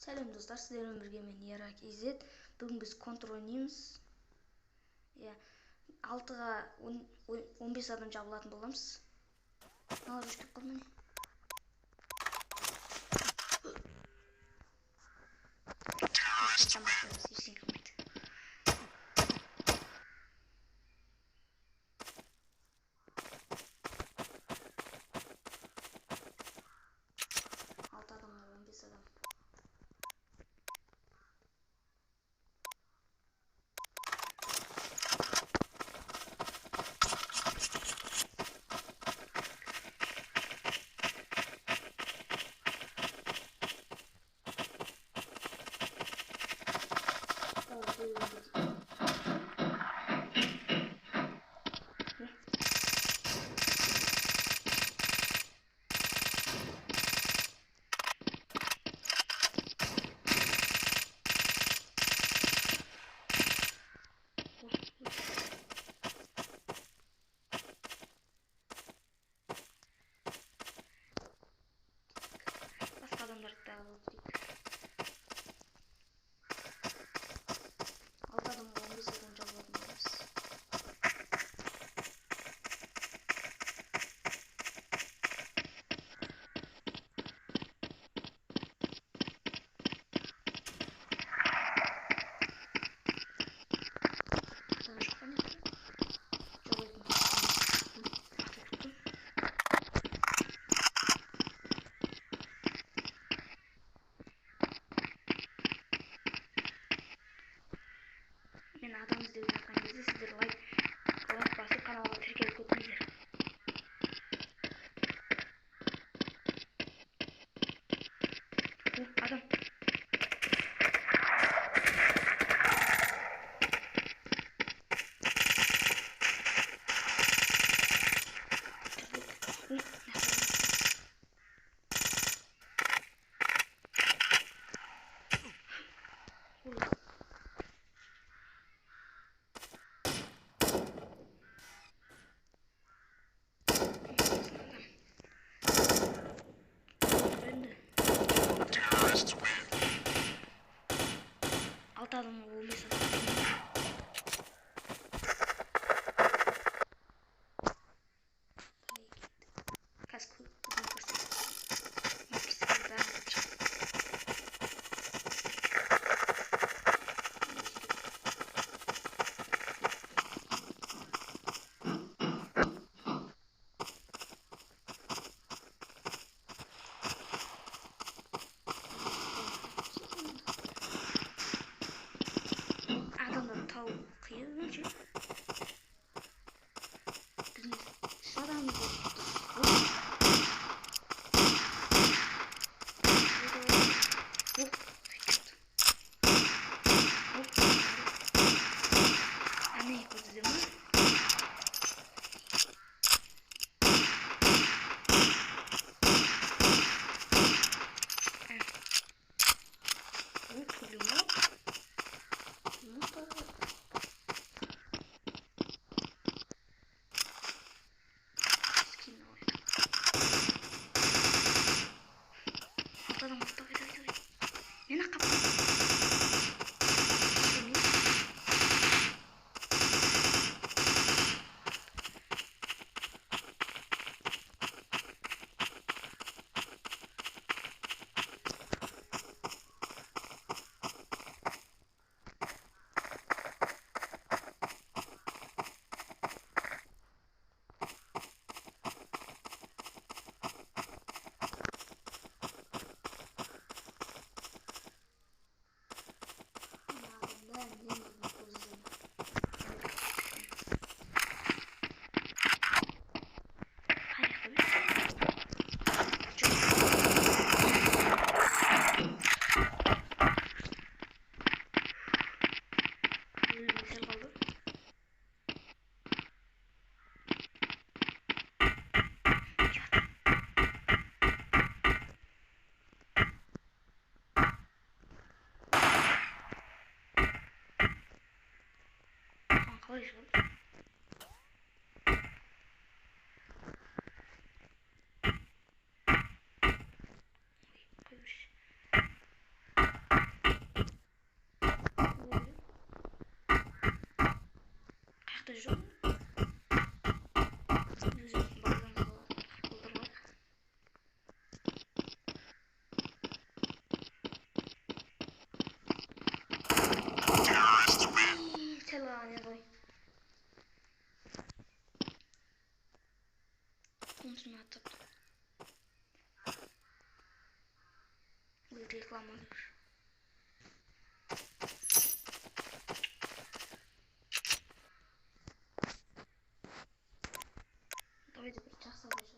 Сәлем достар, сіздермен бірге мен ERA-KZ. Бүгін біз контр ойнаймыз. 6-ға 15 адам жабылатын боламыз. Мына жүшкеп қалмай. Басқа адамдарды да алып дейік. 6 адамға 15 адам жабылатын боламыз. Мен адам іздеп жатқан кезде сіздер лайк басып каналға тіркеліп кетіңіздер. Адам. Altı adamı olmuş. Kaskı реклама. Давайте bir çak sallayacağız.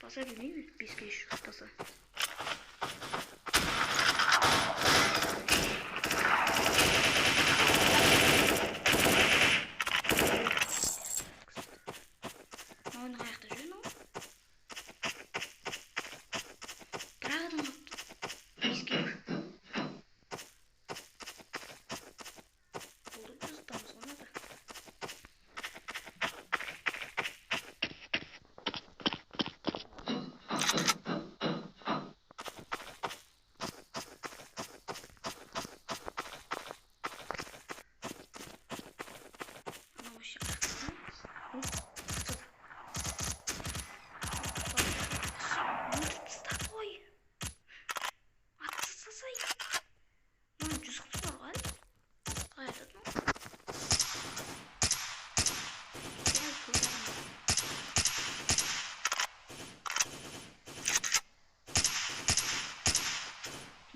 Pasa bileyim mi? Biz geçiyoruz pasa. Oyunu ayakta жүрген o. Бірақ адам yaptı. Biz geçiyoruz. Oldu biz tutamız ona da.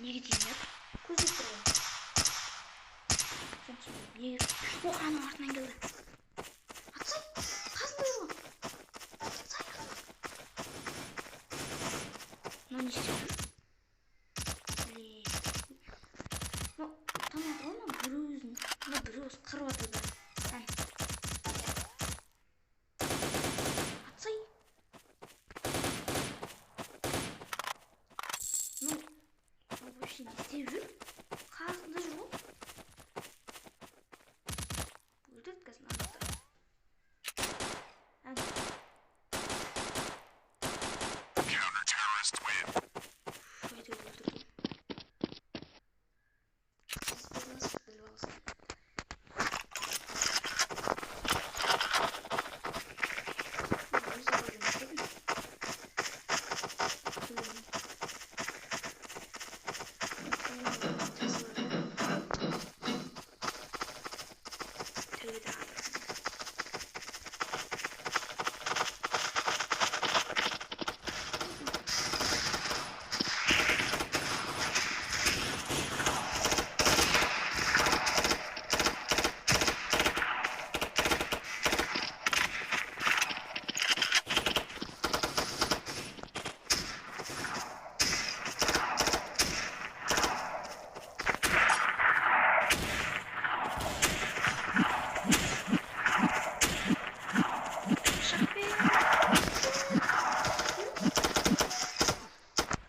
Неге дейін көзіп тұрған. О, аның артынан келді. Атсай, қасында жүрген. Атсай. Мынау не істеп жүр? Танады ғой мына бір өзін. Мына бір өз қырып атады. Атсай. Вообще не істеп жүр. Қасында жүр ғой. Өлтірткесін анықтар. Counter-terrorist win. Қойды өлтірдім. Сіз білмесіз біліп алсын.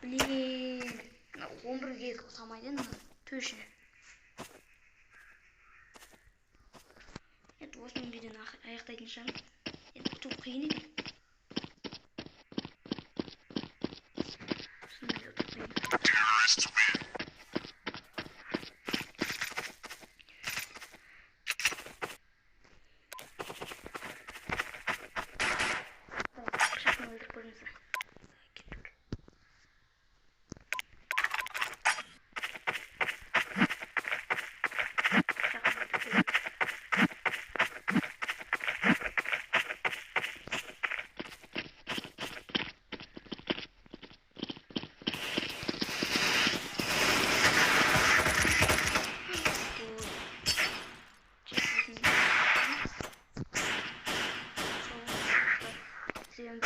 Блин, 11'e самайден төші. Это осының видеоны аяқтайтын шығармын. Енді күту қиын екен. Terrorists win. Қышақны өлтіріп көріңіздер. Seviyorum,